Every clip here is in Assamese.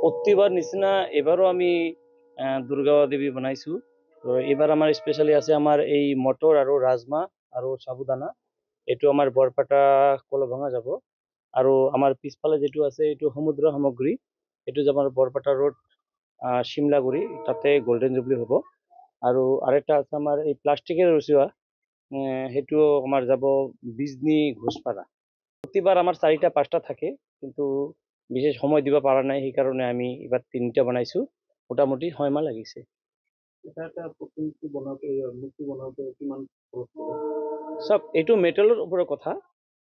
প্ৰতিবাৰ নিচিনা এবাৰও আমি দুৰ্গা দেৱী বনাইছো। তো এইবাৰ আমাৰ স্পেচিয়ালি আছে আমাৰ এই মটৰ আৰু ৰাজমা আৰু সাবুদানা। এইটো আমাৰ বৰপেটা কলভঙা যাব। আৰু আমাৰ পিছফালে যিটো আছে এইটো সমুদ্ৰ সামগ্ৰী, এইটো যাব আমাৰ বৰপেটা ৰোড শিমলাগুৰি, তাতে গোল্ডেন জুবলি হ'ব। আৰু আৰেকটা আছে আমাৰ এই প্লাষ্টিকেৰ ৰসুয়া, সেইটো আমাৰ যাব বিজনি ঘোষপাড়া। প্রতিবার আমার 4টা 5টা থাকে, কিন্তু বিশেষ সময় দিব পারা নাই, সেই কারণে আমি এবার 3টা বানাইছো। মোটামুটি 6 মাহ লাগিছে। এটা প্ৰতিমূৰ্তি বনাওঁতে মূৰ্তি বনাওঁতে কিমান খৰচ পৰে? চব এইটো মেটেলৰ ওপৰত কথা।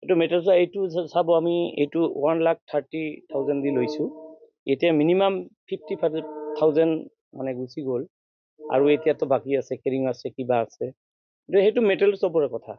এইটো মেটেল এইটো চাব, আমি এইটো 1,30,000 দি লৈছো। এতিয়া মিনিমাম 55,000 মানে গুচি গ'ল, আৰু এতিয়াতো বাকী আছে, কেৰিং আছে, কিবা আছে। সেইটো মেটেৰিয়েলছৰ ওপৰত কথা।